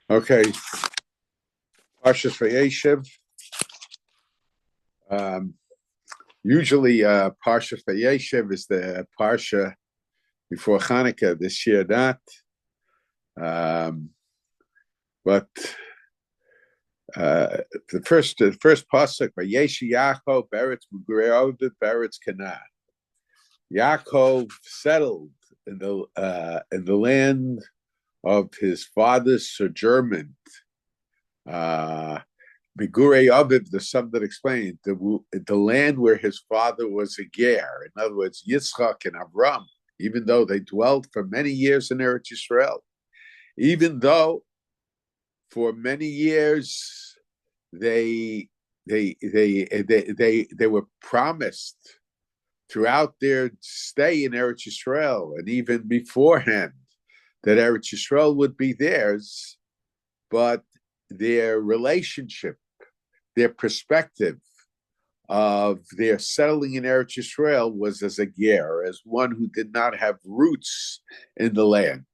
Okay, Parshas Vayeishev. Usually, Parshas Vayeishev is the Parsha before Hanukkah. This year, not. But the first pasuk, Vayeshi Yaakov Eretz Eretz Canaan. Yaakov settled in the land of his father's sojournment. Migurei Aviv, the sum that explained the land where his father was a ger. In other words, Yitzchak and Avram, even though they dwelt for many years in Eretz Yisrael, even though for many years they were promised throughout their stay in Eretz Yisrael and even beforehand that Eretz Yisrael would be theirs, but their relationship, their perspective of their settling in Eretz Yisrael was as a ger, as one who did not have roots in the land.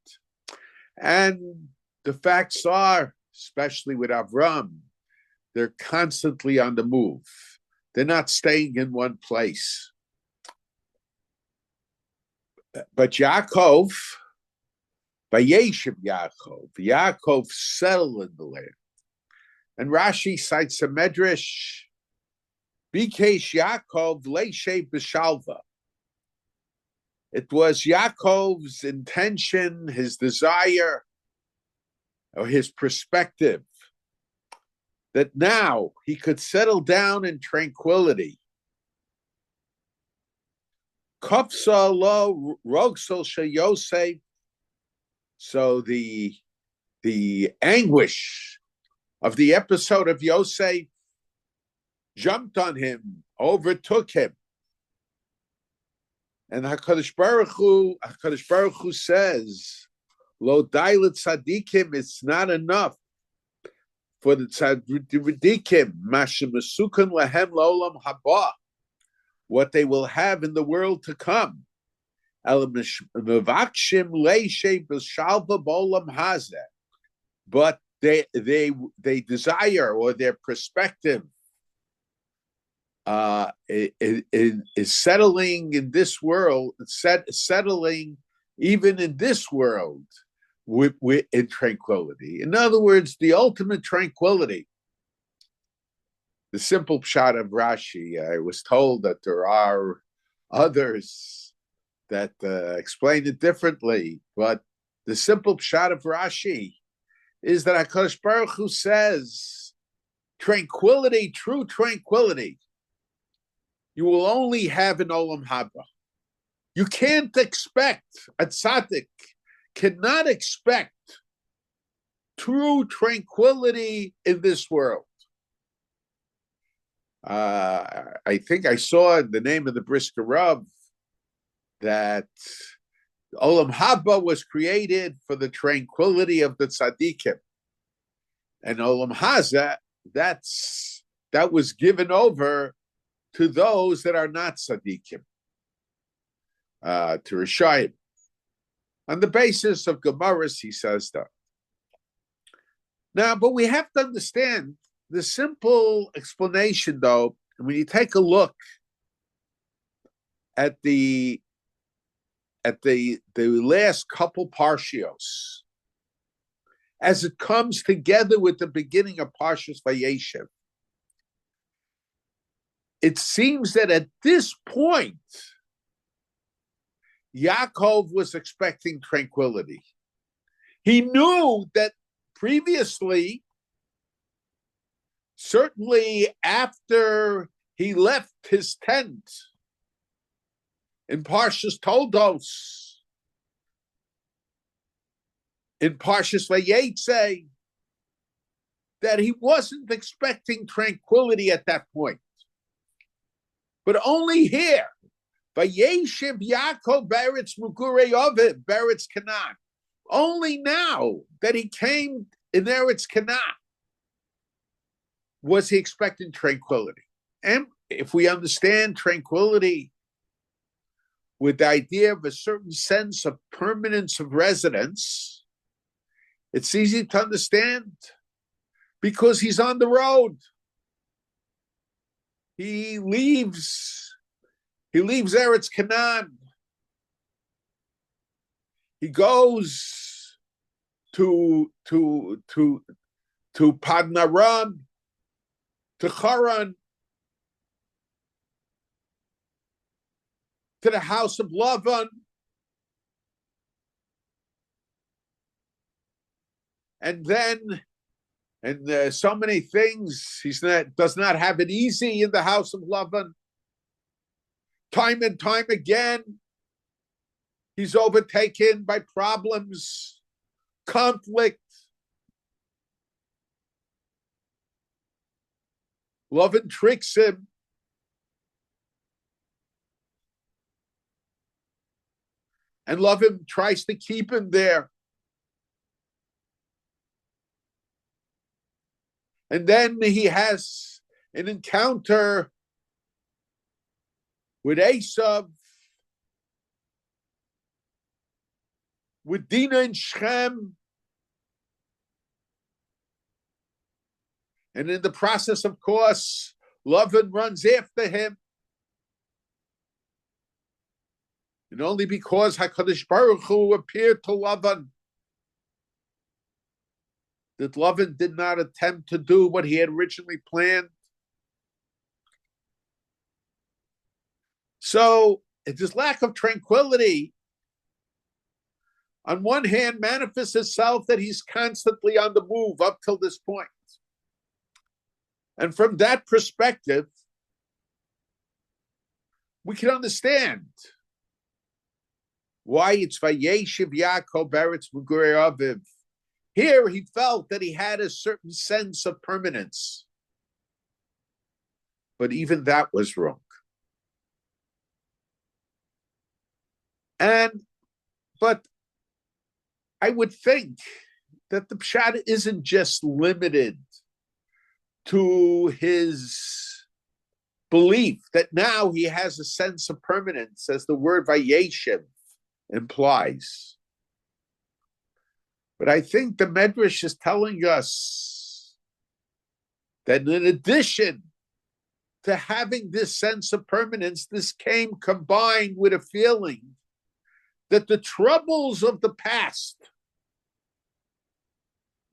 And the facts are, especially with Avram, they're constantly on the move. They're not staying in one place. But Yaakov, Vayeishev Yaakov settled in the land. And Rashi cites a medrash, Bikesh Yaakov Leishe B'Shalva. It was Yaakov's intention, his desire, or his perspective, that now he could settle down in tranquility. Kofsa lo rogsel sheyosef. So the anguish of the episode of Yosef jumped on him, overtook him. And HaKadosh Baruch Hu says, Lo dailet tzadikim, it's not enough for the tzadikim, mashemesukan lahem lo'olam haba, what they will have in the world to come. But they desire, or their perspective is settling in this world, settling even in this world in tranquility. In other words, the ultimate tranquility. The simple pshat of Rashi, I was told that there are others that explain it differently, but the simple pshat of Rashi is that HaKadosh Baruch Hu says, tranquility, true tranquility, you will only have in Olam Haba. You can't expect, a tzaddik cannot expect true tranquility in this world. I think I saw in the name of the Brisker Rav that Olam Haba was created for the tranquility of the tzaddikim, and Olam Haza that was given over to those that are not tzaddikim, to Rishayim. On the basis of Gemaras, he says that. Now, but we have to understand the simple explanation, though, when you take a look at the last couple parshios, as it comes together with the beginning of Parshas Vayeishev, it seems that at this point, Yaakov was expecting tranquility. He knew that previously, certainly after he left his tent in Parshas Toldos, in Parshas Vayetze, that he wasn't expecting tranquility at that point. But only here, Vayeishev Yaakov Beretz Mugurei Aviv, Beretz Canaan. Only now that he came in Eretz Canaan was he expecting tranquility. And if we understand tranquility with the idea of a certain sense of permanence of residence, It's easy to understand because he's on the road. He leaves Eretz Canaan. He goes to Padnaram, to Haran, to the house of Lavan. And so many things. Does not have it easy in the house of Lavan. Time and time again, he's overtaken by problems, conflict. Lavan tricks him. And Lavan tries to keep him there. And then he has an encounter with Esav, with Dinah and Shem. And in the process, of course, Lavan runs after him. And only because HaKadosh Baruch Hu appeared to Lavan that Lavan did not attempt to do what he had originally planned. So this lack of tranquility, on one hand, manifests itself that he's constantly on the move up till this point. And from that perspective, we can understand why it's Vayeishev Yaakov Eretz Mugurei Aviv. Here he felt that he had a certain sense of permanence. But even that was wrong. But I would think that the pshat isn't just limited to his belief that now he has a sense of permanence, as the word Vayeishev implies. But I think the Medrash is telling us that in addition to having this sense of permanence, this came combined with a feeling that the troubles of the past,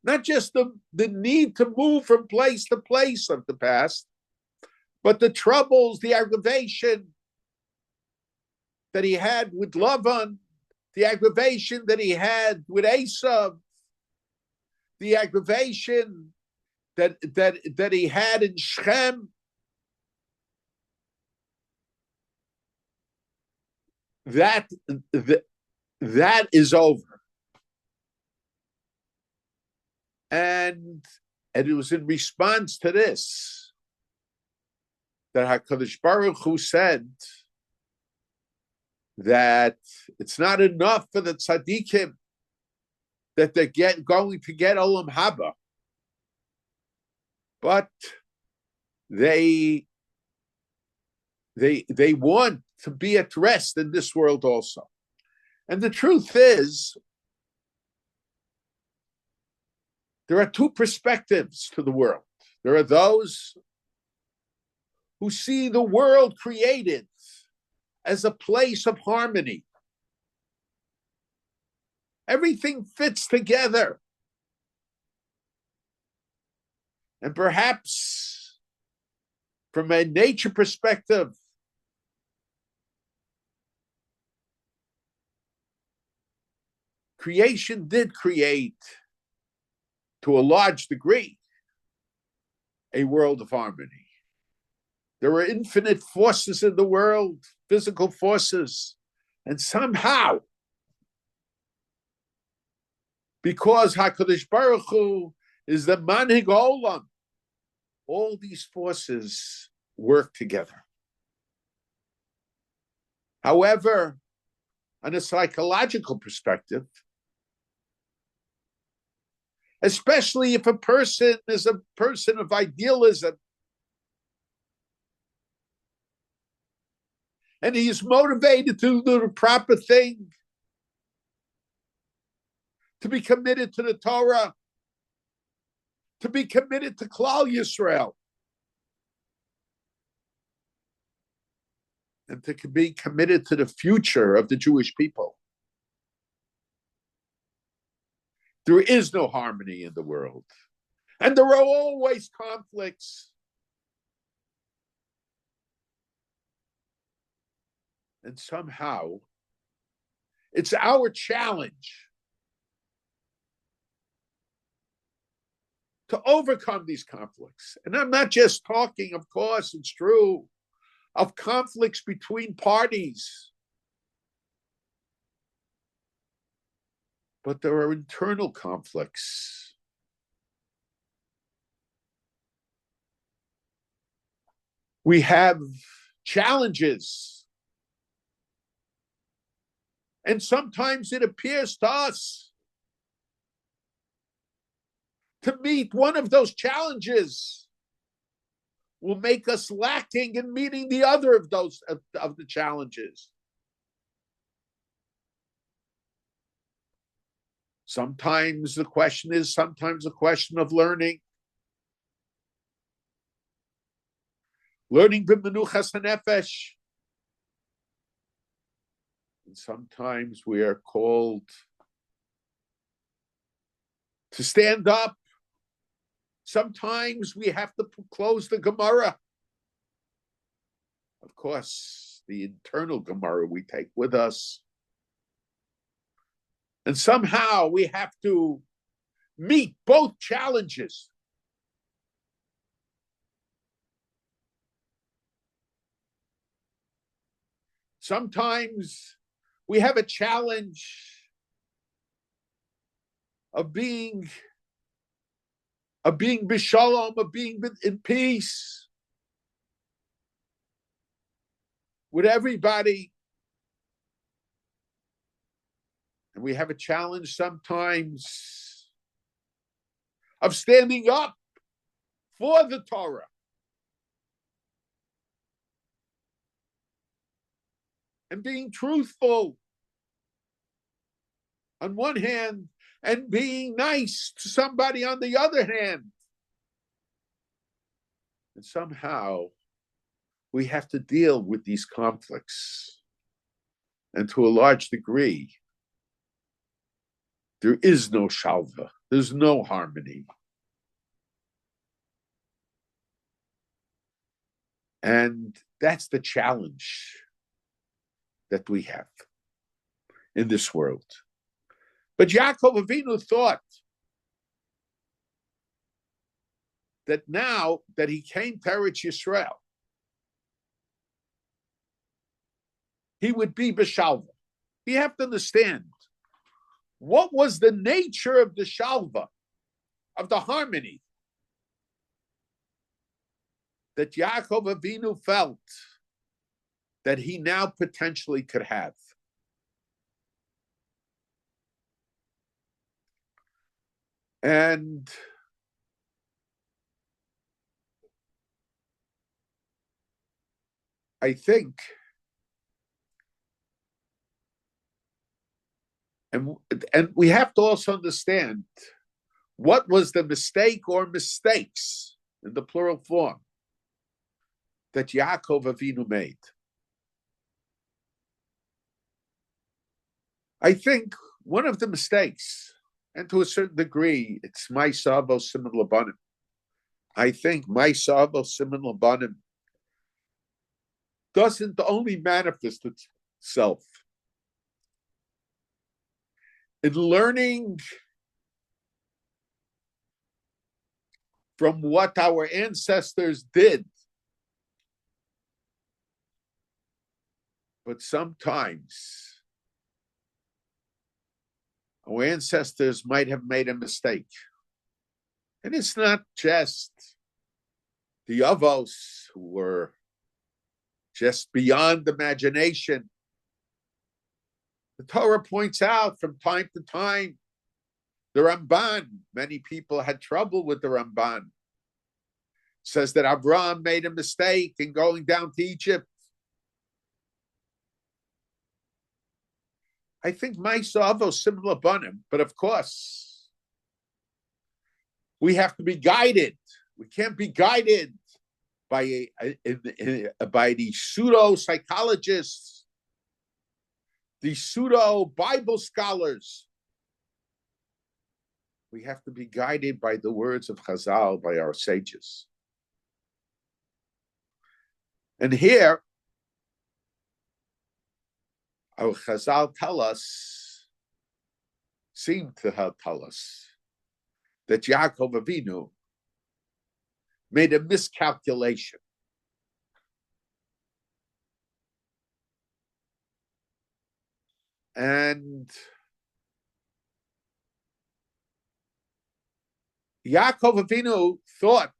not just the need to move from place to place of the past, but the troubles, the aggravation that he had with Lavan, the aggravation that he had with Esav, the aggravation that he had in Shechem, that is over. And it was in response to this that HaKadosh Baruch Hu said that it's not enough for the tzaddikim that they're going to get Olam Haba, but they want to be at rest in this world also. And the truth is, there are two perspectives to the world. There are those who see the world created as a place of harmony. Everything fits together. And perhaps from a nature perspective, creation did create, to a large degree, a world of harmony. There are infinite forces in the world, physical forces, and somehow, because HaKadosh Baruch Hu is the Manhig Olam, all these forces work together. However, on a psychological perspective, especially if a person is a person of idealism, and he is motivated to do the proper thing, to be committed to the Torah, to be committed to Klal Yisrael, and to be committed to the future of the Jewish people. There is no harmony in the world. And there are always conflicts. And somehow, it's our challenge to overcome these conflicts. And I'm not just talking, of course, it's true, of conflicts between parties. But there are internal conflicts. We have challenges. And sometimes it appears to us to meet one of those challenges will make us lacking in meeting the other of those of the challenges. Sometimes the question of learning. Learning b'menuchas hanefesh. And sometimes we are called to stand up. Sometimes we have to close the Gemara. Of course, the internal Gemara we take with us. And somehow we have to meet both challenges. Sometimes we have a challenge of being b'shalom, of being in peace with everybody. And we have a challenge sometimes of standing up for the Torah. And being truthful on one hand, and being nice to somebody on the other hand. And somehow we have to deal with these conflicts. And to a large degree, there is no shalva. There's no harmony. And that's the challenge that we have in this world. But Yaakov Avinu thought that now that he came to Eretz Yisrael, he would be b'shalva. You have to understand, what was the nature of the shalva, of the harmony that Yaakov Avinu felt that he now potentially could have? And I think, and we have to also understand, what was the mistake or mistakes, in the plural form, that Yaakov Avinu made? I think one of the mistakes, and to a certain degree, it's my savo siman labanim. I think my savo siman labanim doesn't only manifest itself in learning from what our ancestors did, but sometimes our ancestors might have made a mistake. And it's not just the Avos who were just beyond imagination. The Torah points out from time to time, the Ramban, many people had trouble with the Ramban, says that Abraham made a mistake in going down to Egypt. I think Ma'aseh similar banim, but of course, we have to be guided. We can't be guided by the pseudo psychologists, the pseudo Bible scholars. We have to be guided by the words of Chazal, by our sages. And here, our Chazal seem to tell us that Yaakov Avinu made a miscalculation. And Yaakov Avinu thought,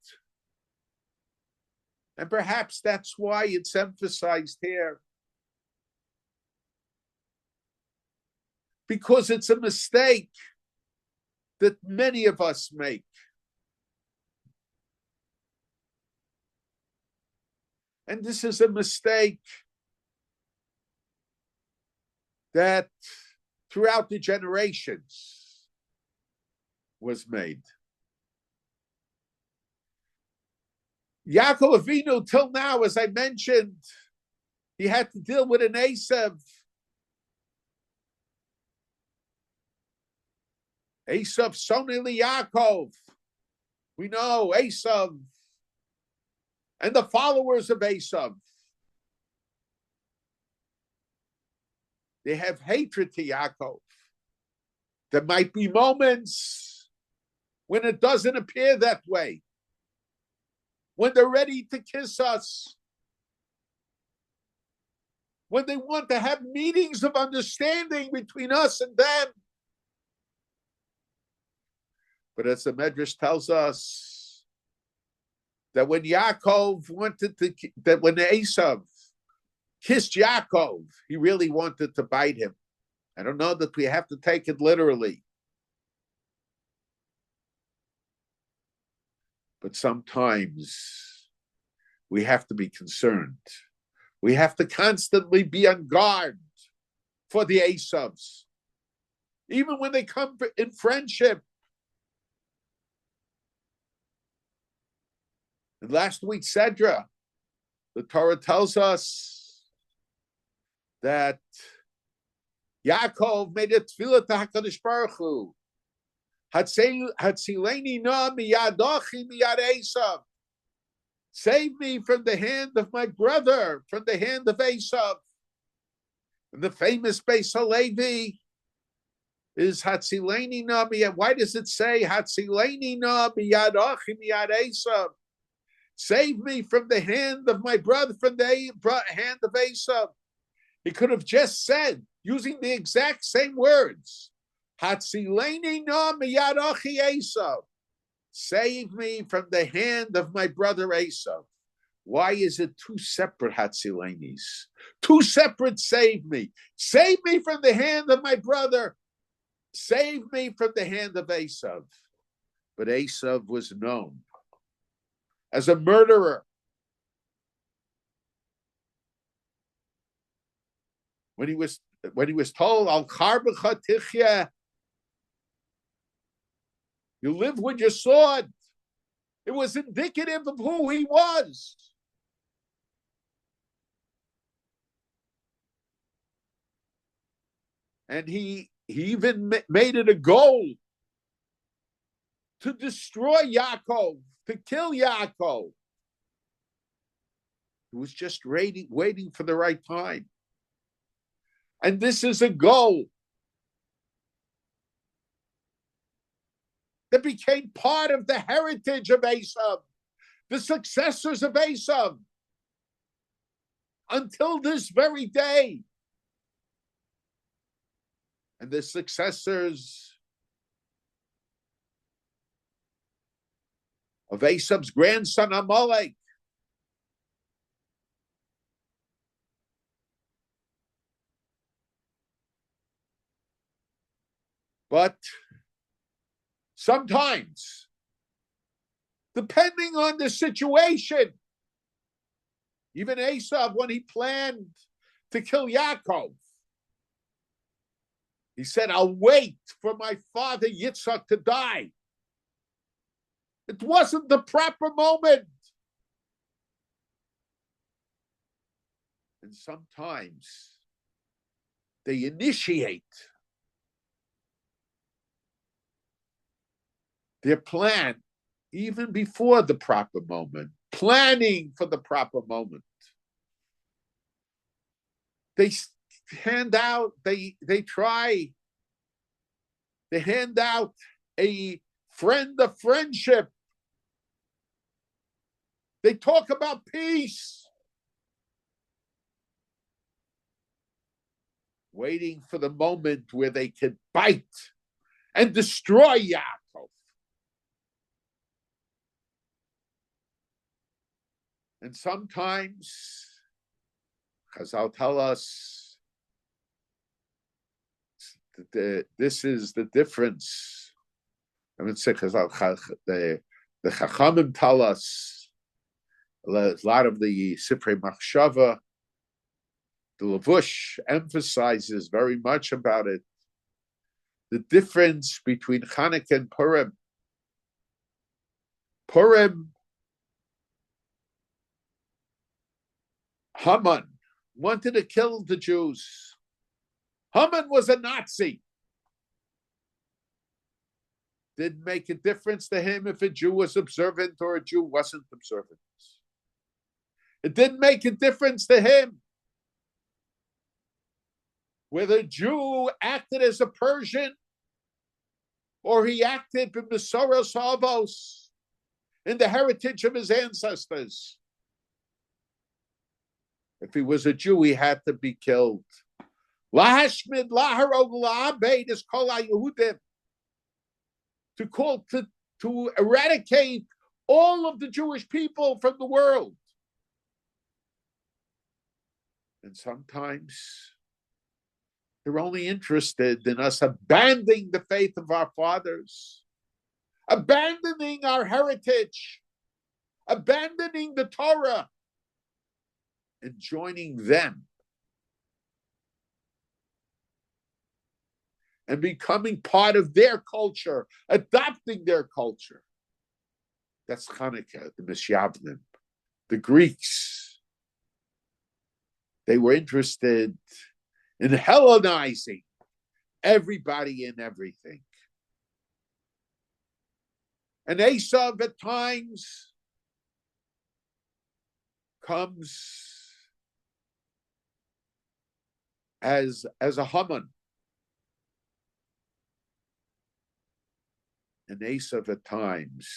and perhaps that's why it's emphasized here, because it's a mistake that many of us make. And this is a mistake that throughout the generations was made. Yaakov Avinu, till now, as I mentioned, he had to deal with an Esav. Esav, Soneli Yaakov. We know Esav and the followers of Esav. They have hatred to Yaakov. There might be moments when it doesn't appear that way, when they're ready to kiss us, when they want to have meetings of understanding between us and them. But as the Medrash tells us, that when Yaakov when Esav kissed Yaakov, he really wanted to bite him. I don't know that we have to take it literally. But sometimes we have to be concerned. We have to constantly be on guard for the Esavs. Even when they come in friendship. In last week's Sedra, the Torah tells us that Yaakov made a tefillah to HaKadosh Baruch Hu. Hatzileni na miyadochi miyad Esav. Save me from the hand of my brother, from the hand of Esav. And the famous Beis Halevi is Hatzileni na miyad. Why does it say Hatzileni na miyadochi miyad Esav? Save me from the hand of my brother, from the hand of Esav. He could have just said, using the exact same words, Hatzileni na miyad achi Esav. Save me from the hand of my brother Esav. Why is it two separate Hatzilenis? Two separate save me. Save me from the hand of my brother. Save me from the hand of Esav. But Esav was known as a murderer. When he was told, Al Charbecha Tichya, you live with your sword, it was indicative of who he was. And he even made it a goal to destroy Yaakov, to kill Yaakov. He was just waiting for the right time. And this is a goal that became part of the heritage of Esav, the successors of Esav, until this very day. And the successors of Esav's grandson Amalek. But sometimes, depending on the situation, even Esav, when he planned to kill Yaakov, He said, I'll wait for my father Yitzhak to die. It wasn't the proper moment. And sometimes they initiate their plan even before the proper moment, planning for the proper moment. They hand out, they hand out a friend of friendship. They talk about peace, waiting for the moment where they could bite and destroy Yaakov. And sometimes, Chazal tell us, that this is the difference. I mean, the Chachamim tell us, a lot of the Sifrei Machshava, the Levush emphasizes very much about it, the difference between Chanukah and Purim. Purim, Haman wanted to kill the Jews. Haman was a Nazi. Didn't make a difference to him if a Jew was observant or a Jew wasn't observant. It didn't make a difference to him whether a Jew acted as a Persian or he acted in Besoros Avos, in the heritage of his ancestors. If he was a Jew, he had to be killed. Lahashmid, laharog, la'abed is kol ha'Yehudim. To eradicate all of the Jewish people from the world. And sometimes they're only interested in us abandoning the faith of our fathers, abandoning our heritage, abandoning the Torah, and joining them and becoming part of their culture, adopting their culture. That's Chanukah, the Mishyavnim, the Greeks. They were interested in Hellenizing everybody and everything. And Esav at times comes as a Haman. And Esav at times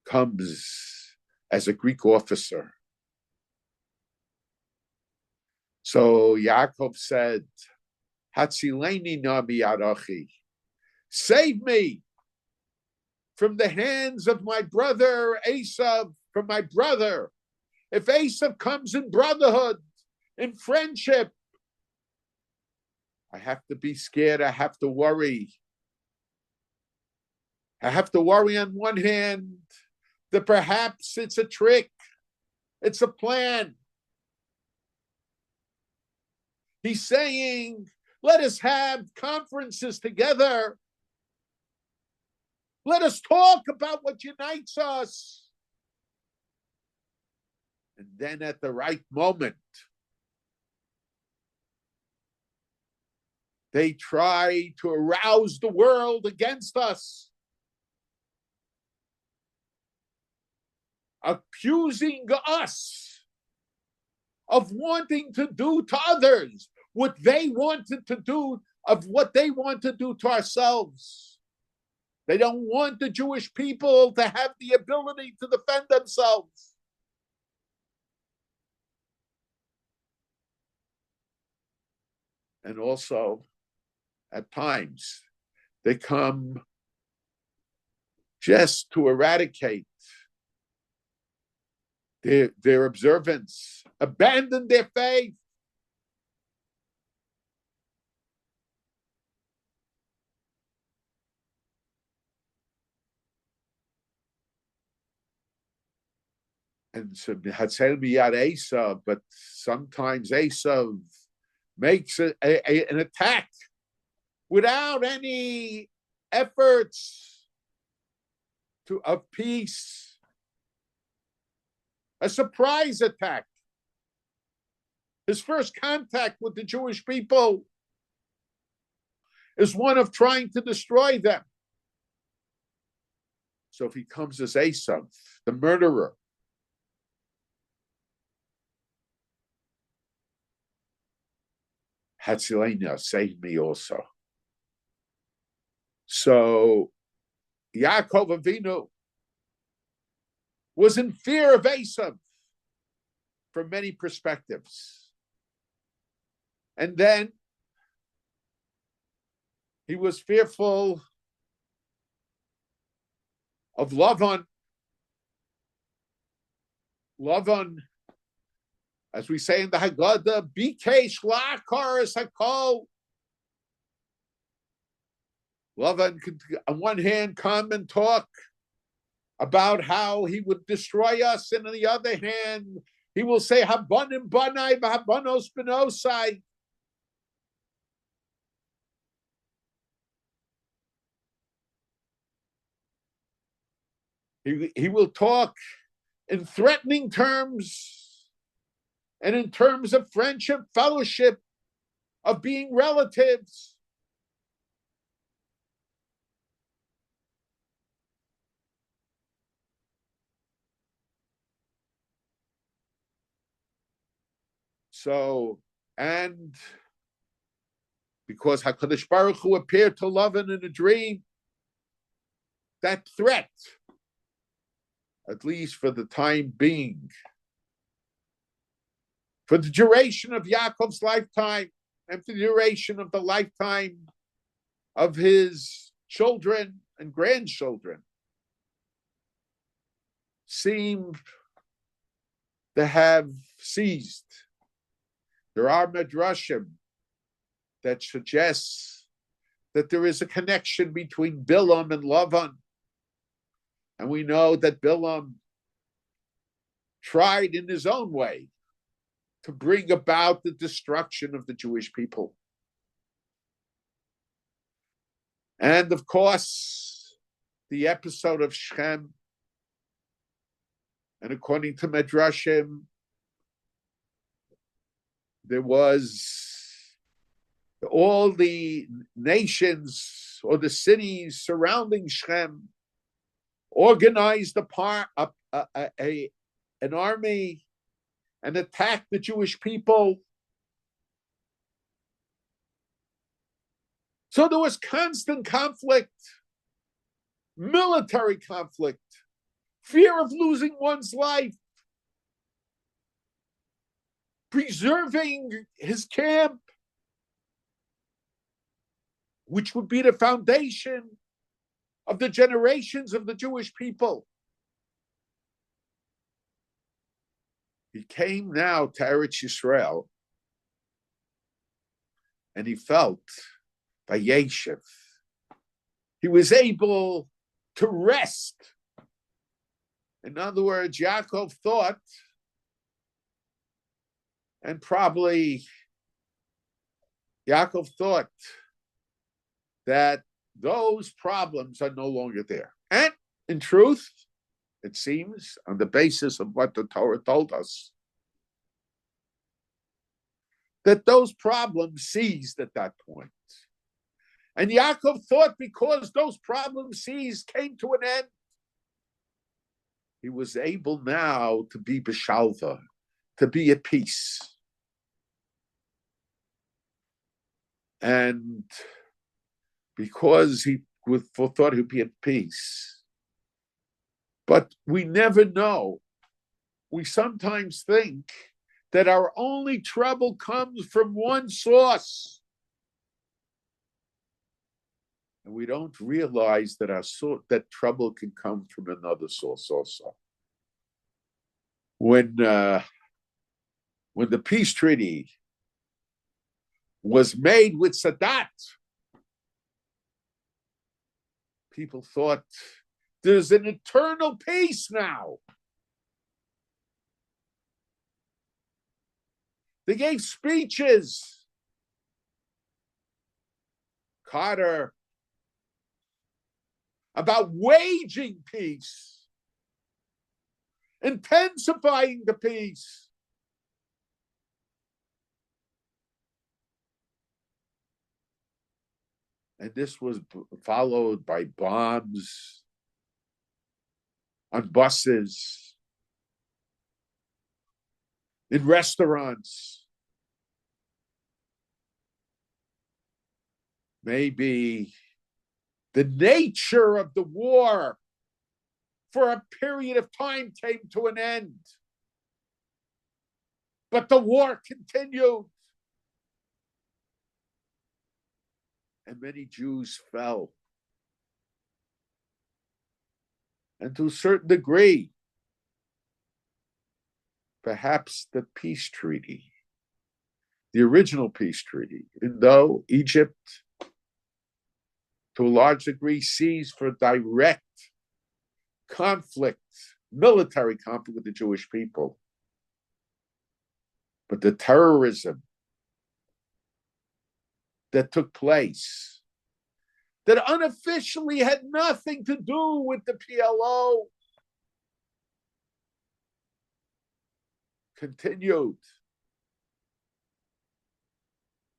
comes as a Greek officer. So Yaakov said, Hatzileni na miyad achi. Save me from the hands of my brother Esav, from my brother. If Esav comes in brotherhood, in friendship, I have to be scared. I have to worry. I have to worry on one hand that perhaps it's a trick. It's a plan. He's saying, let us have conferences together. Let us talk about what unites us. And then at the right moment, they try to arouse the world against us, accusing us of wanting to do to others what they wanted to do, of what they want to do to ourselves. They don't want the Jewish people to have the ability to defend themselves. And also, at times, they come just to eradicate their observance, abandon their faith. And so Hatzel miyad Esav, but sometimes Esav makes an attack without any efforts of peace, a surprise attack. His first contact with the Jewish people is one of trying to destroy them. So if he comes as Esav, the murderer, Hatzilena, save me also. So Yaakov Avinu was in fear of Esav from many perspectives. And then he was fearful of Lavan. Lavan, as we say in the Haggadah, Bikesh La'akaris Hakol. Lavan could, on one hand, come and talk about how he would destroy us, and on the other hand, he will say, Habanim Banai V'Habanos Benosai. He will talk in threatening terms and in terms of friendship, fellowship, of being relatives. So, and because HaKadosh Baruch Hu appeared to Lavan in a dream, that threat, at least for the time being, for the duration of Yaakov's lifetime and for the duration of the lifetime of his children and grandchildren, seemed to have ceased. There are midrashim that suggests that there is a connection between Bilam and Lavan. And we know that Bilam tried in his own way to bring about the destruction of the Jewish people. And of course, the episode of Shechem, and according to midrashim, there was all the nations or the cities surrounding Shechem organized an army and attacked the Jewish people. So there was constant conflict, military conflict, fear of losing one's life, preserving his camp, which would be the foundation of the generations of the Jewish people. He came now to Eretz Yisrael, and he felt Vayeishev. He was able to rest. In other words, Yaakov thought, and probably Yaakov thought, that those problems are no longer there. And in truth, it seems, on the basis of what the Torah told us, that those problems ceased at that point. And Yaakov thought because those problems ceased, came to an end, he was able now to be b'shalva, to be at peace. And because he thought he'd be at peace. But we never know. We sometimes think that our only trouble comes from one source. And we don't realize that that trouble can come from another source also. When the peace treaty was made with Sadat, people thought there's an eternal peace now. They gave speeches Carter, about waging peace, intensifying the peace. And this was followed by bombs on buses, in restaurants. Maybe the nature of the war for a period of time came to an end. But the war continued. And many Jews fell. And to a certain degree, perhaps the peace treaty, the original peace treaty, even though Egypt, to a large degree, sees for direct conflict, military conflict with the Jewish people. But the terrorism that took place, that unofficially had nothing to do with the PLO, continued.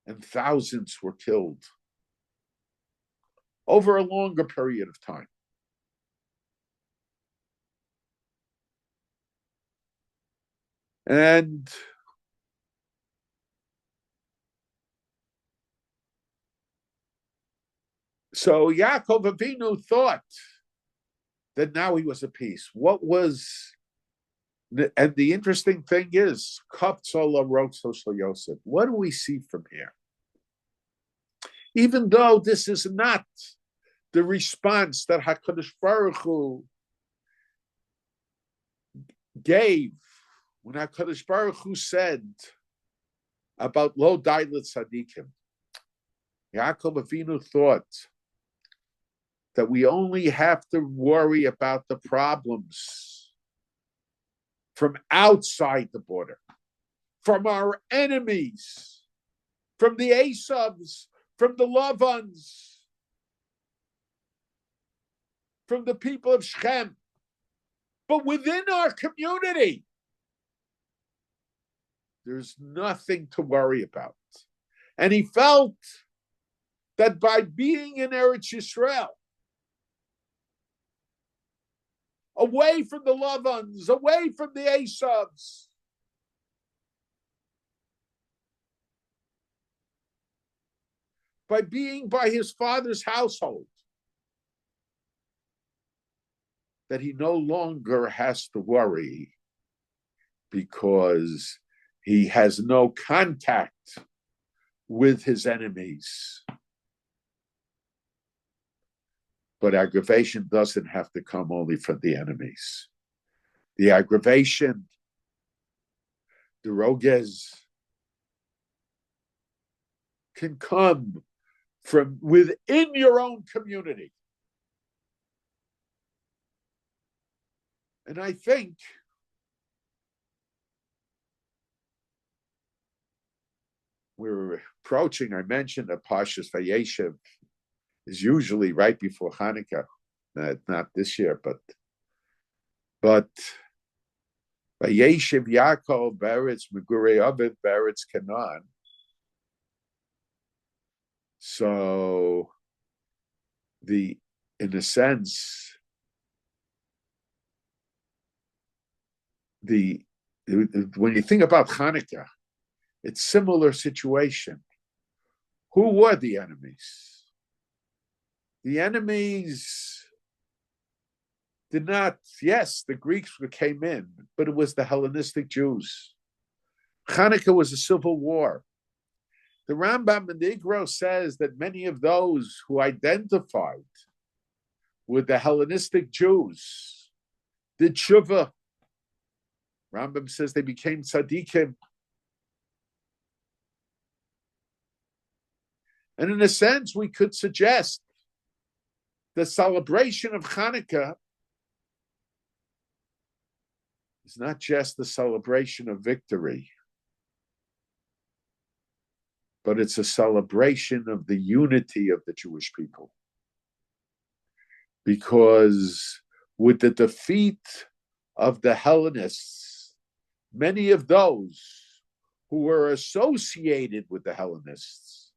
And thousands were killed over a longer period of time. And so Yaakov Avinu thought that now he was at peace. What was, and the interesting thing is, what do we see from here? Even though this is not the response that HaKadosh Baruch Hu gave when HaKadosh Baruch Hu said about Lo Dailet Tzadikim, Yaakov Avinu thought that we only have to worry about the problems from outside the border, from our enemies, from the Esavs, from the Lavans, from the people of Shechem. But within our community, there's nothing to worry about. And he felt that by being in Eretz Yisrael, away from the Lavans, away from the Esavs, by being by his father's household, that he no longer has to worry because he has no contact with his enemies. But aggravation doesn't have to come only from the enemies. The aggravation, the roges, can come from within your own community. And I think we're approaching, I mentioned that Parshas Vayeishev is usually right before Hanukkah. Not this year, but Vayeishev Yaakov Beretz Megurei Aviv Beretz Canaan. So in a sense, when you think about Hanukkah, it's similar situation. Who were the enemies? The enemies did not, yes, the Greeks came in, but it was the Hellenistic Jews. Hanukkah was a civil war. The Rambam in the Igro says that many of those who identified with the Hellenistic Jews did tshuva. Rambam says they became tzaddikim. And in a sense, we could suggest the celebration of Hanukkah is not just the celebration of victory. but it's a celebration of the unity of the Jewish people. Because with the defeat of the Hellenists, many of those who were associated with the Hellenists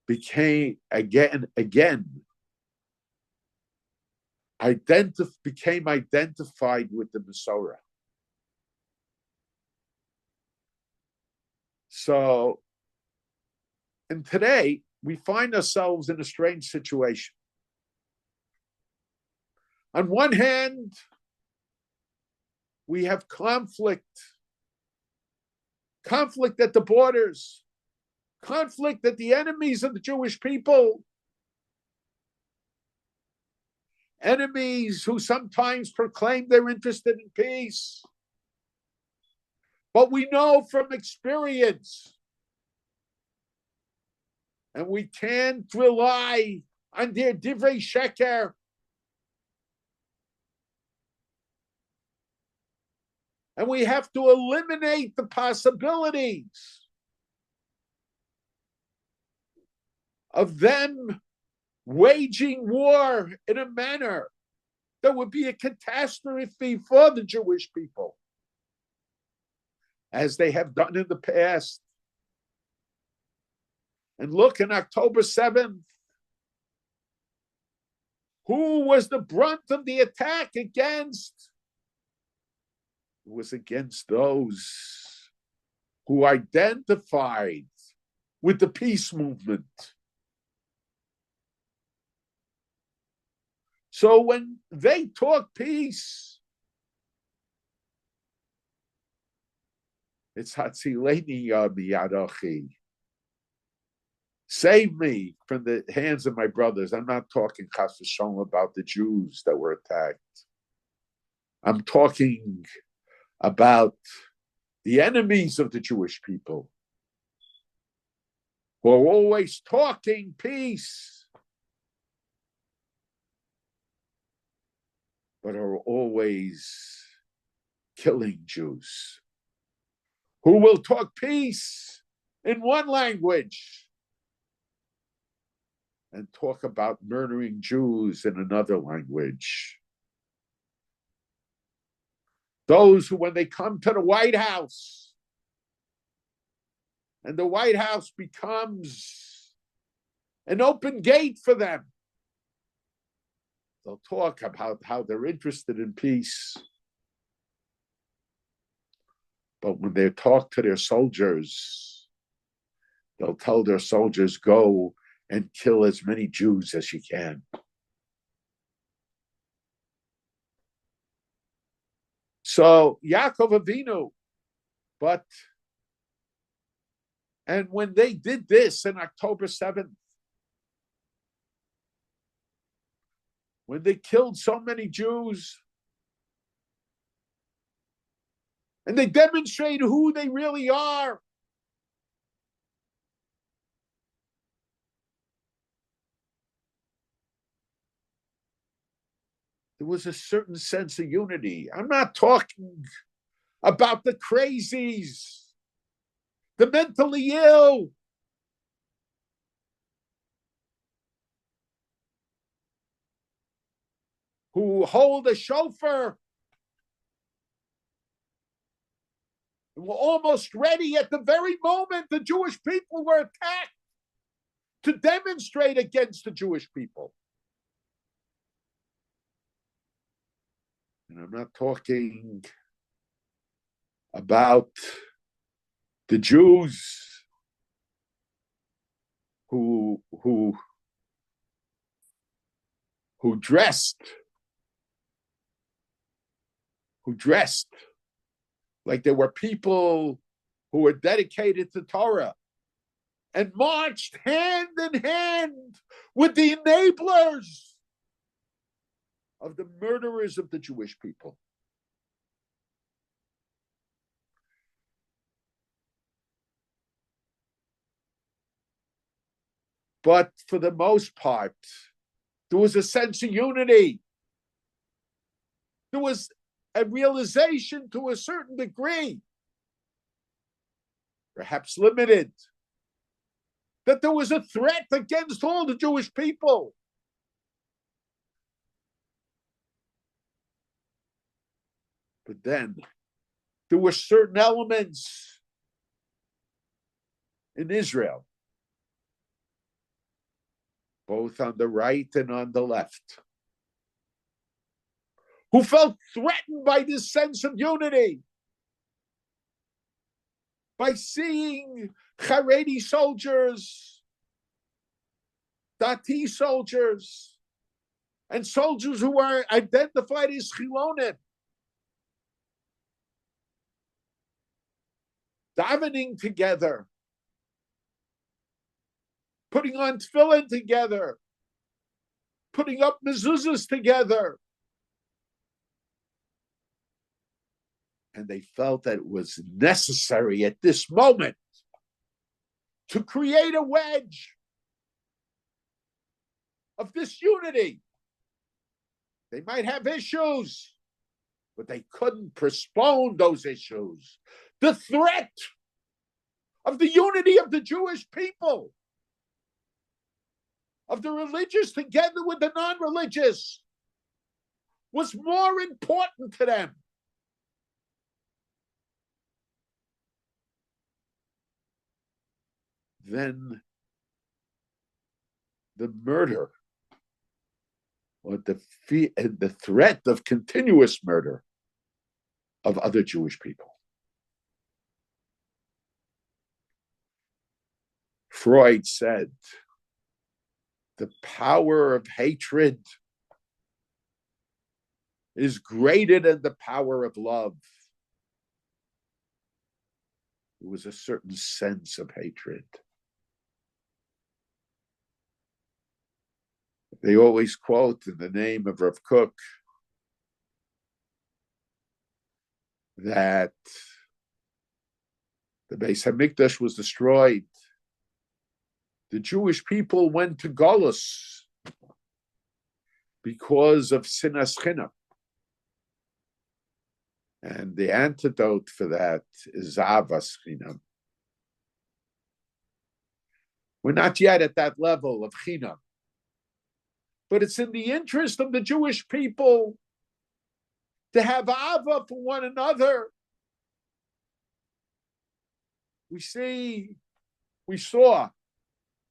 became again became identified with the Masorah. So, and today we find ourselves in a strange situation. On one hand, we have conflict at the borders, conflict at the enemies of the Jewish people, enemies who sometimes proclaim they're interested in peace. But we know from experience, and we can't rely on their divrei sheker, and we have to eliminate the possibilities of them waging war in a manner that would be a catastrophe for the Jewish people, as they have done in the past. And look, on October 7th, who was the brunt of the attack against? It was against those who identified with the peace movement. So when they talk peace, it's Hatzileni Yadochi. Save me from the hands of my brothers. I'm not talking Chas v'Shalom about the Jews that were attacked. I'm talking about the enemies of the Jewish people who are always talking peace, but are always killing Jews. Who will talk peace in one language and talk about murdering Jews in another language. Those who, when they come to the White House, and the White House becomes an open gate for them, they'll talk about how they're interested in peace. But when they talk to their soldiers, they'll tell their soldiers, go and kill as many Jews as you can. So Yaakov Avinu, and when they did this on October 7th, when they killed so many Jews, and they demonstrated who they really are, there was a certain sense of unity. I'm not talking about the crazies, the mentally ill, who hold a shofar and were almost ready at the very moment the Jewish people were attacked to demonstrate against the Jewish people. And I'm not talking about the Jews who dressed like there were people who were dedicated to Torah and marched hand in hand with the enablers of the murderers of the Jewish people. But for the most part, there was a sense of unity. There was a realization to a certain degree, perhaps limited, that there was a threat against all the Jewish people. But then there were certain elements in Israel, both on the right and on the left, who felt threatened by this sense of unity, by seeing Haredi soldiers, Dati soldiers, and soldiers who are identified as Chilonim, davening together, putting on tefillin together, putting up mezuzahs together. And they felt that it was necessary at this moment to create a wedge of disunity. They might have issues, but they couldn't postpone those issues. The threat of the unity of the Jewish people, of the religious together with the non-religious, was more important to them than the murder or the threat of continuous murder of other Jewish people. Freud said, the power of hatred is greater than the power of love. There was a certain sense of hatred. They always quote in the name of Rav Kook that the Beis Hamikdash was destroyed. The Jewish people went to Golus because of Sinas Chinam. And the antidote for that is Avas Chinam. We're not yet at that level of Chinam. But it's in the interest of the Jewish people to have Ava for one another. We saw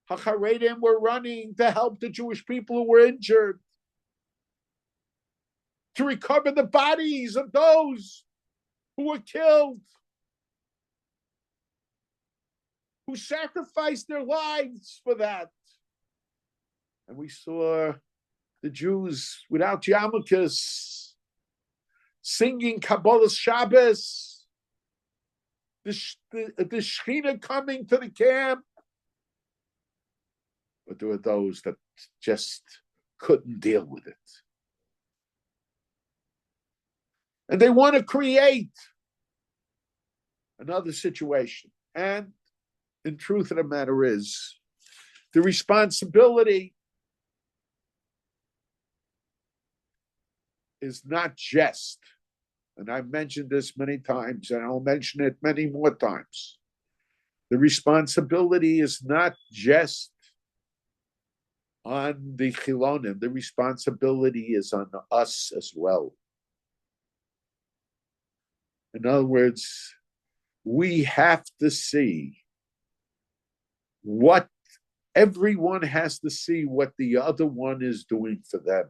how Haredim were running to help the Jewish people who were injured, to recover the bodies of those who were killed, who sacrificed their lives for that. And we saw the Jews without yarmulkes singing Kabbalah Shabbos, the Shekhinah coming to the camp. But there were those that just couldn't deal with it. And they want to create another situation. And the truth of the matter is, the responsibility is not just, and I've mentioned this many times, and I'll mention it many more times. The responsibility is not just on the Chilonim. The responsibility is on us as well. In other words, we have to see what everyone has to see what the other one is doing for them.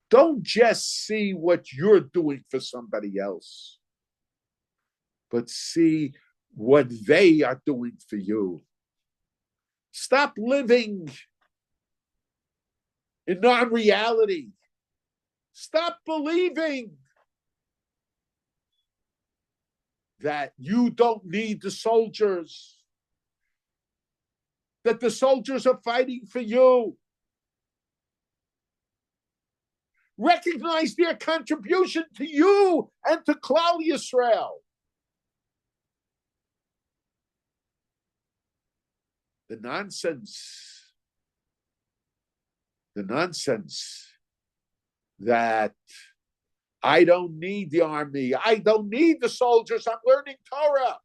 Don't just see what you're doing for somebody else, but see what they are doing for you. Stop living in non-reality. Stop believing that you don't need the soldiers, that the soldiers are fighting for you. Recognize their contribution to you and to Klal Yisrael. The nonsense that I don't need the army, I don't need the soldiers, I'm learning Torah.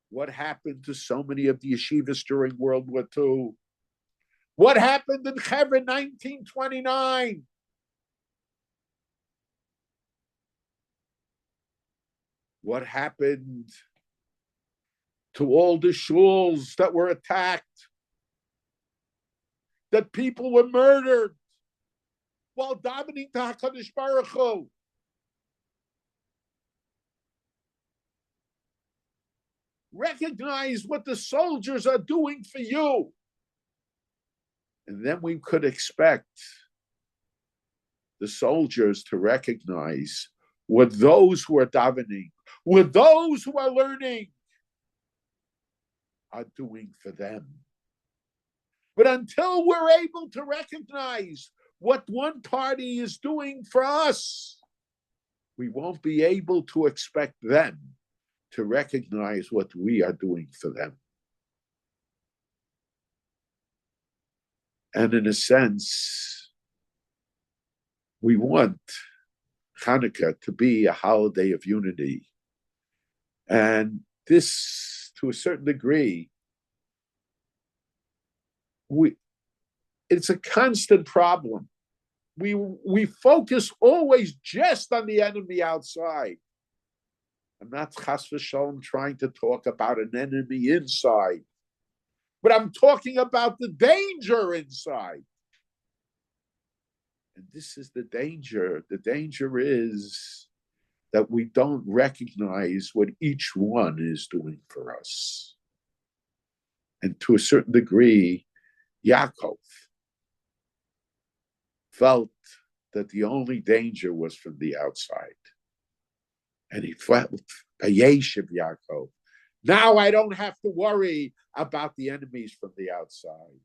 What happened to so many of the yeshivas during World War II? What happened in Hebron 1929? What happened to all the shuls that were attacked? That people were murdered while davening to HaKadosh Baruch Hu. Recognize what the soldiers are doing for you. And then we could expect the soldiers to recognize what those who are davening, what those who are learning are doing for them. But until we're able to recognize what one party is doing for us, we won't be able to expect them to recognize what we are doing for them. And in a sense, we want Hanukkah to be a holiday of unity. And this, to a certain degree, it's a constant problem. We focus always just on the enemy outside. I'm not chas v'shalom trying to talk about an enemy inside, but I'm talking about the danger inside. And this is the danger. The danger is that we don't recognize what each one is doing for us. And to a certain degree, Yaakov felt that the only danger was from the outside. And he felt, Vayeishev Yaakov, now I don't have to worry about the enemies from the outside.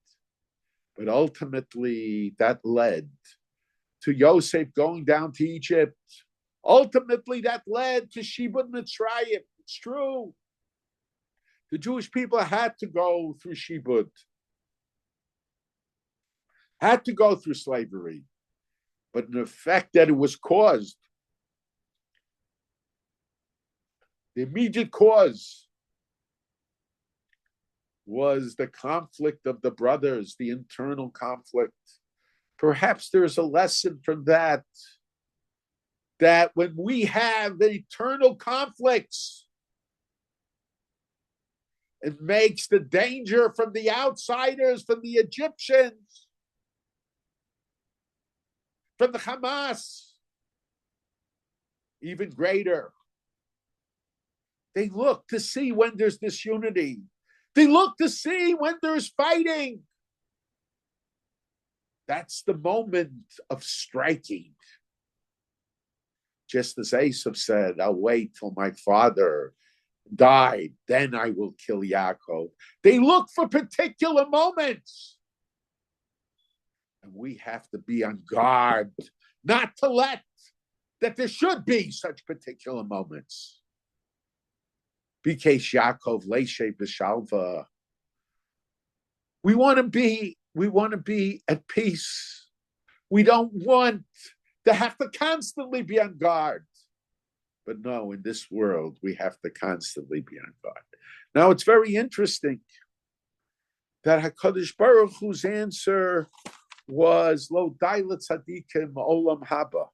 But ultimately, that led to Yosef going down to Egypt. Ultimately, that led to Shibud Mitzrayim. It's true. The Jewish people had to go through Shibud, had to go through slavery. But the fact that it was caused, the immediate cause was the conflict of the brothers, the internal conflict. Perhaps there's a lesson from that, that when we have the internal conflicts, it makes the danger from the outsiders, from the Egyptians, from the Hamas, even greater. They look to see when there's disunity. They look to see when there's fighting. That's the moment of striking. Just as Esav said, I'll wait till my father died, then I will kill Yaakov. They look for particular moments. And we have to be on guard not to let that there should be such particular moments. Bikesh Yaakov Leishe B'Shalva. We want to be at peace. We don't want to have to constantly be on guard. But no, in this world, we have to constantly be on guard. Now, it's very interesting that HaKadosh Baruch Hu's answer was Lo Daila Tzadikim Olam Haba.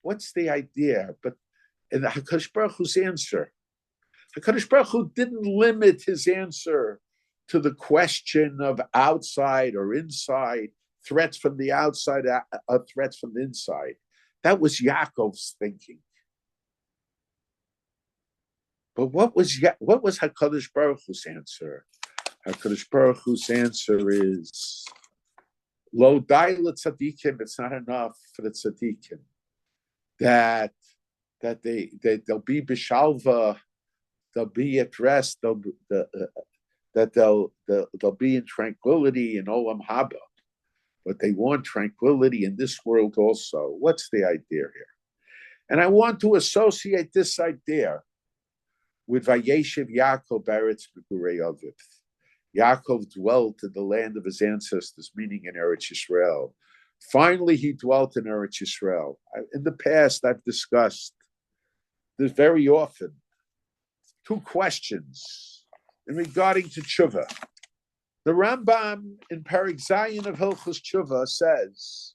What's the idea? But in the HaKadosh Baruch Hu's answer, HaKadosh Baruch Hu didn't limit his answer to the question of outside or inside, threats from the outside, threats from the inside. That was Yaakov's thinking. But what was HaKadosh Baruch Hu's answer? HaKadosh Baruch Hu's answer is Lo dai l'tzadikim. It's not enough for the tzadikim that they'll be b'shalva, they'll be at rest, they'll be in tranquility in Olam Haba, but they want tranquility in this world also. What's the idea here? And I want to associate this idea with Vayeishev Yaakov Eretz Yisrael. Yaakov dwelt in the land of his ancestors, meaning in Eretz Yisrael. Finally, he dwelt in Eretz Yisrael. In the past, I've discussed this very often. Two questions in regarding to tshuva. The Rambam in Perek Zayin of Hilchos Tshuva says,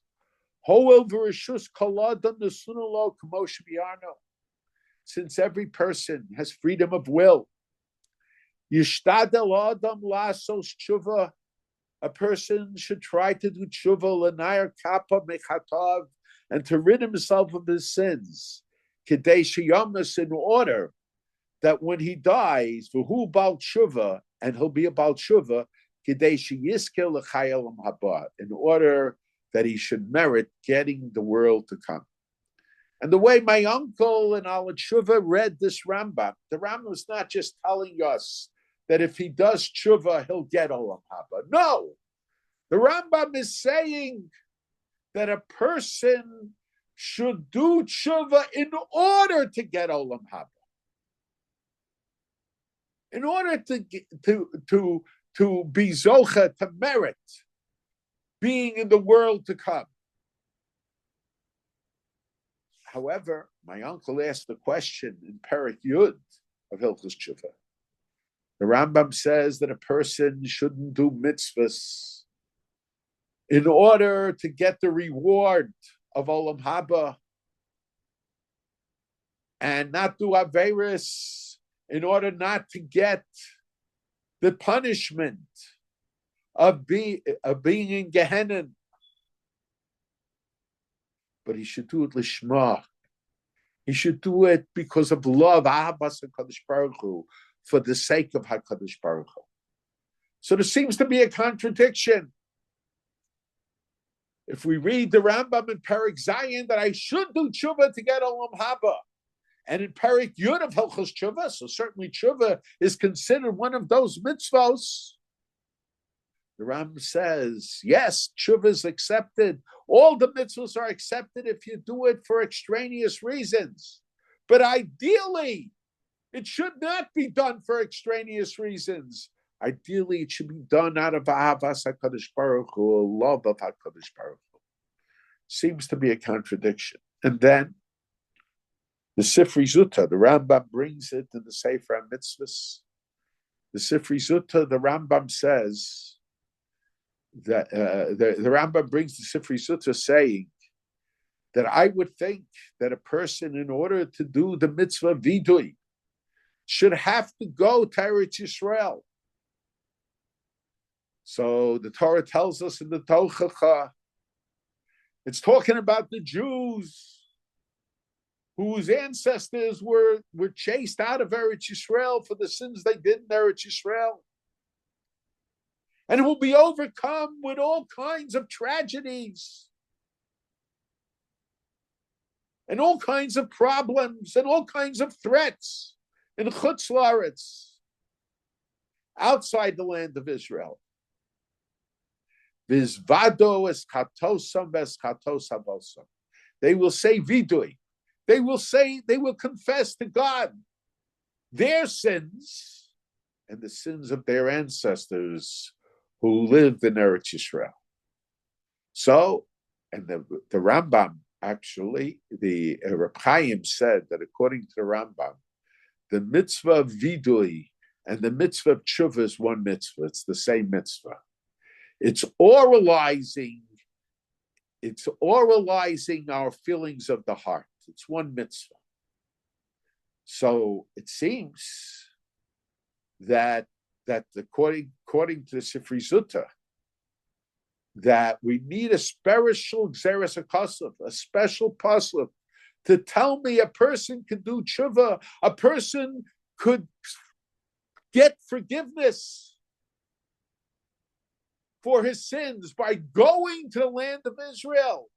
since every person has freedom of will, a person should try to do tshuva and to rid himself of his sins, in order that when he dies, and he'll be a Baal Tshuva, in order that he should merit getting the world to come. And the way my uncle and Al Tshuva read this Rambam, the Rambam was not just telling us that if he does Tshuva, he'll get Olam Haba. No, the Rambam is saying that a person should do Tshuva in order to get Olam Haba. In order to be Zocha, to merit being in the world to come. However, my uncle asked the question in Perek Yud of Hilchos Tshuva. The Rambam says that a person shouldn't do mitzvahs in order to get the reward of Olam Haba, and not do Averis in order not to get the punishment of being in Gehenna. But he should do it lishma. He should do it because of love, ahavas HaKadosh Baruch Hu, for the sake of HaKadosh Baruch Hu. So there seems to be a contradiction. If we read the Rambam in Perek Zayin that I should do tshuva to get Olam Haba, and in Perek Yud of Hilchos Tshuva, so certainly tshuva is considered one of those mitzvos. The Rambam says, yes, tshuva is accepted. All the mitzvahs are accepted if you do it for extraneous reasons. But ideally, it should not be done for extraneous reasons. Ideally, it should be done out of ahavas HaKadosh Baruch Hu, love of HaKadosh Baruch Hu. Seems to be a contradiction. And then, the Sifri Zutta, the Rambam brings it in the Sefer HaMitzvahs. The Sifri Zutta, the Rambam says, that the Rambam brings the Sifri Sutta saying that I would think that a person, in order to do the mitzvah vidui, should have to go to Eretz Yisrael. So the Torah tells us in the Tochacha, it's talking about the Jews whose ancestors were chased out of Eretz Yisrael for the sins they did in Eretz Yisrael. And will be overcome with all kinds of tragedies and all kinds of problems and all kinds of threats in Chutz La'aretz, outside the land of Israel. Vizvado es katosam ves katosavosam. They will say vidui. They will confess to God their sins and the sins of their ancestors who lived in Eretz Yisrael. So, and the Rambam, actually, the Reb Chaim said that according to the Rambam, the mitzvah of vidui and the mitzvah of tshuva is one mitzvah. It's the same mitzvah. It's oralizing our feelings of the heart. It's one mitzvah. So it seems that according to the Sifri Zutta, that we need a special Xeris HaKosov, a special pasuk, to tell me a person could do tshuva, a person could get forgiveness for his sins by going to the land of Israel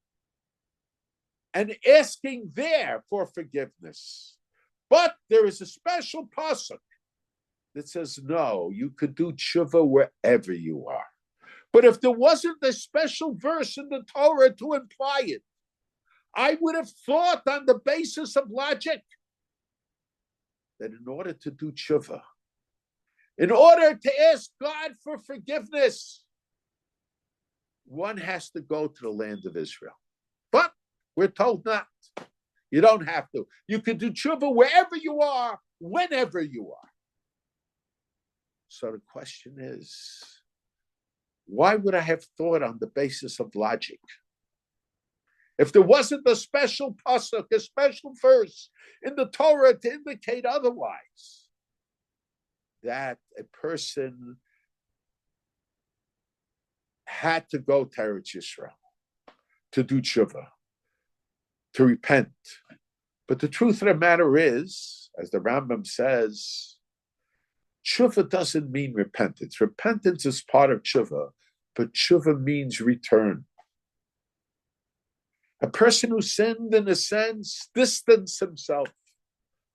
and asking there for forgiveness. But there is a special pasuk that says, no, you could do tshuva wherever you are. But if there wasn't a special verse in the Torah to imply it, I would have thought on the basis of logic that in order to do tshuva, in order to ask God for forgiveness, one has to go to the land of Israel. But we're told not. You don't have to. You can do tshuva wherever you are, whenever you are. So the question is, why would I have thought on the basis of logic? If there wasn't a special pasuk, a special verse in the Torah to indicate otherwise, that a person had to go to Eretz Yisrael to do tshuva, to repent. But the truth of the matter is, as the Rambam says, tshuva doesn't mean repentance. Repentance is part of tshuva, but tshuva means return. A person who sinned, in a sense, distanced himself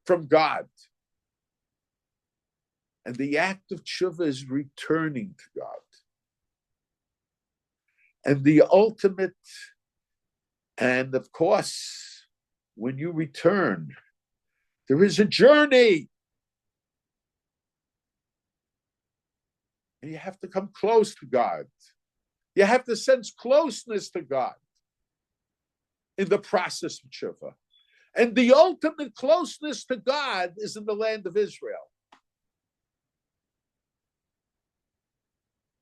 from God. And the act of tshuva is returning to God. And the ultimate, and of course, when you return, there is a journey. And you have to come close to God. You have to sense closeness to God in the process of tshuva. And the ultimate closeness to God is in the land of Israel.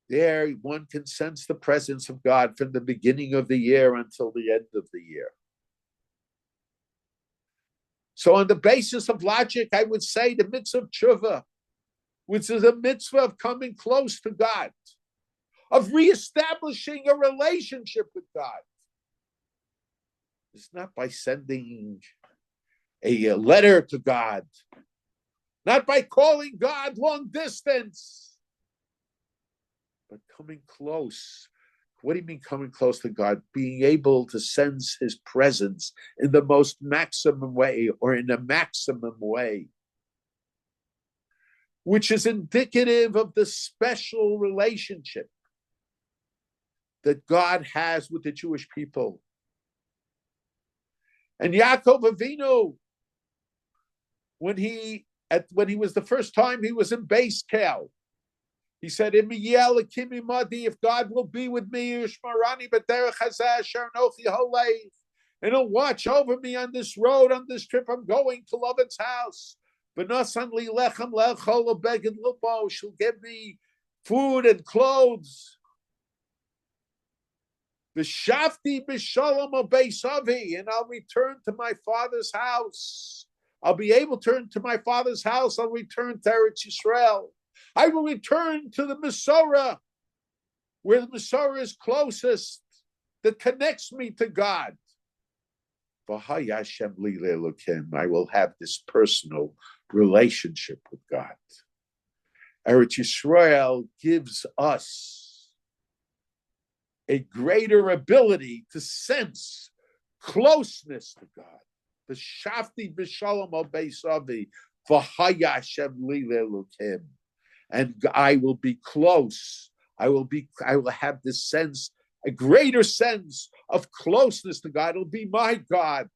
There, one can sense the presence of God from the beginning of the year until the end of the year. So on the basis of logic, I would say the mitzvah of tshuva, which is a mitzvah of coming close to God, of reestablishing a relationship with God. It's not by sending a letter to God, not by calling God long distance, but coming close. What do you mean coming close to God? Being able to sense his presence in the most maximum way, or in a maximum way, which is indicative of the special relationship that God has with the Jewish people. And Yaakov Avinu, when he was the first time he was in base Cal, he said, if God will be with me, and he'll watch over me on this road, on this trip, I'm going to Lavan's house. She'll give me food and clothes. And I'll return to my father's house. I'll be able to return to my father's house. I'll return to Eretz Yisrael. I will return to the Masorah, where the Masorah is closest, that connects me to God. Vayeishev I will have this personal relationship with God. Eretz Yisrael gives us a greater ability to sense closeness to God. The Shafti b'shalom al beisavi v'hayashem li le'elokim. And I will be close. I will have this sense, a greater sense of closeness to God. It'll be my God.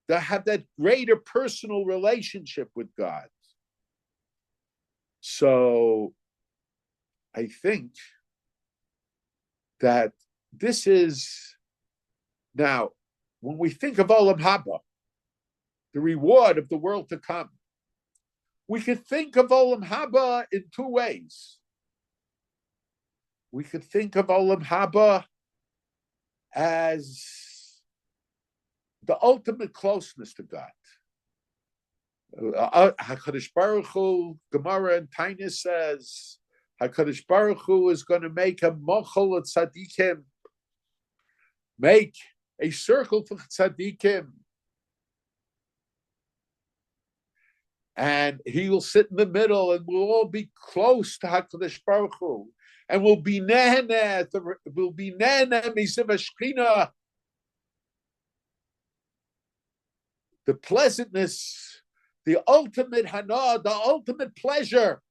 To have that greater personal relationship with God. So I think that this is, now, when we think of Olam Haba, the reward of the world to come, we could think of Olam Haba in two ways. We could think of Olam Haba as the ultimate closeness to God. HaKadosh Baruch Hu, Gemara and Tainis says, HaKadosh Baruch Hu is going to make a mochel at tzaddikim, make a circle for tzaddikim, and he will sit in the middle, and we'll all be close to HaKadosh Baruch Hu, and we'll be nehene misiv hashchina, the pleasantness, the ultimate hana, the ultimate pleasure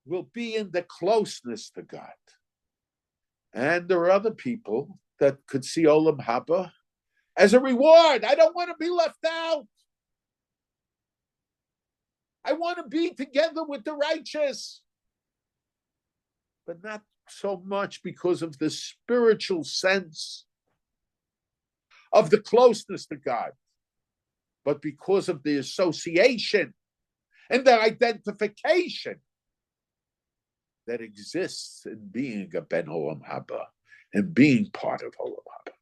will be in the closeness to God. And there are other people that could see Olam Haba as a reward. I don't want to be left out. I want to be together with the righteous. But not so much because of the spiritual sense of the closeness to God, but because of the association and that identification that exists in being a Ben Olam Haba and being part of Olam Haba.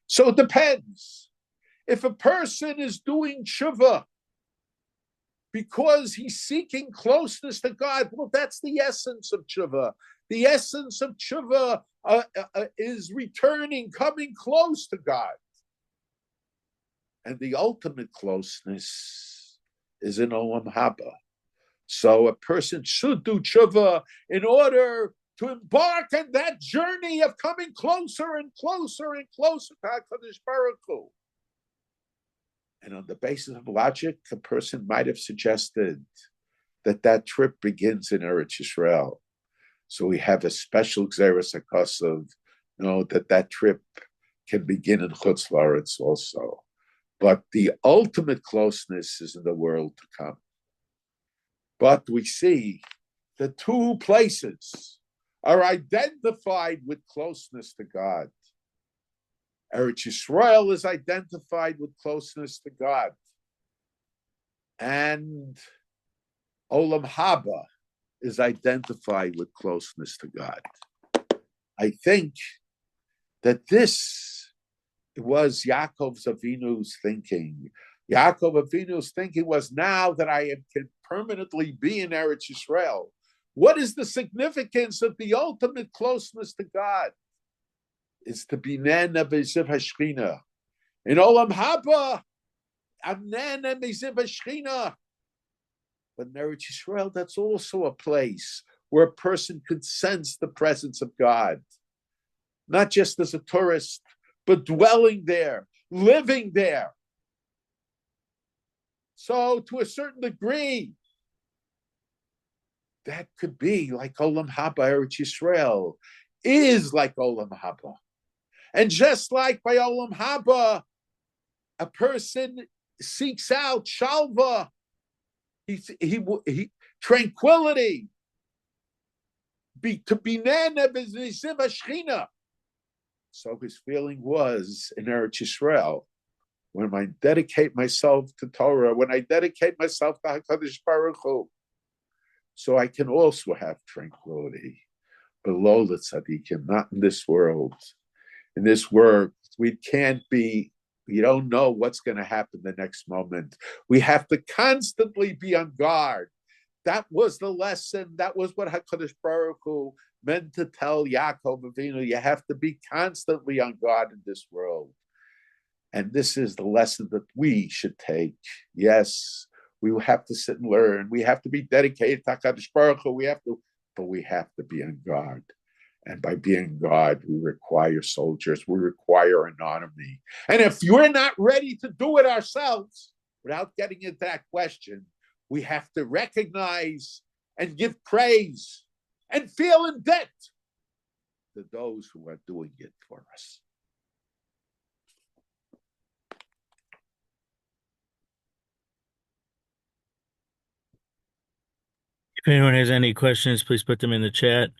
So it depends. If a person is doing tshuva because he's seeking closeness to God, well, that's the essence of tshuva. The essence of tshuva is returning, coming close to God. And the ultimate closeness is in Olam Haba. So a person should do tshuva in order to embark on that journey of coming closer and closer and closer to HaKadosh Baruch Hu. And on the basis of logic, a person might have suggested that that trip begins in Eretz Yisrael. So we have a special Xeris Akosov, that trip can begin in Chutz La'aretz also. But the ultimate closeness is in the world to come. But we see the two places are identified with closeness to God. Eretz Yisrael is identified with closeness to God. And Olam Haba is identified with closeness to God. I think that this was Yaakov's Avinu's thinking. Yaakov Avinu's thinking was, now that I can permanently be in Eretz Yisrael, what is the significance of the ultimate closeness to God? It's to be Nena Beziv Hashchina. In Olam Haba, I'm Nena Beziv Hashchina. But in Eretz Yisrael, that's also a place where a person could sense the presence of God, not just as a tourist, but dwelling there, living there. So to a certain degree, that could be like Olam Haba. Eretz Yisrael is like Olam Haba. And just like by Olam Haba, a person seeks out shalva, he tranquility, to be nana b'ziv hashchina. So his feeling was in Eretz Yisrael, when I dedicate myself to Torah, when I dedicate myself to HaKadosh Baruch Hu, so I can also have tranquility below the tzaddikim, not in this world. In this world, we don't know what's going to happen the next moment. We have to constantly be on guard. That was the lesson. That was what HaKadosh Baruch Hu meant to tell Yaakov Avinu. You have to be constantly on guard in this world. And this is the lesson that we should take. Yes, we have to sit and learn. We have to be dedicated to HaKadosh Baruch Hu. But we have to be on guard. And by being God, we require soldiers. We require an army. And if we're not ready to do it ourselves, without getting into that question, we have to recognize and give praise and feel in debt to those who are doing it for us. If anyone has any questions, please put them in the chat.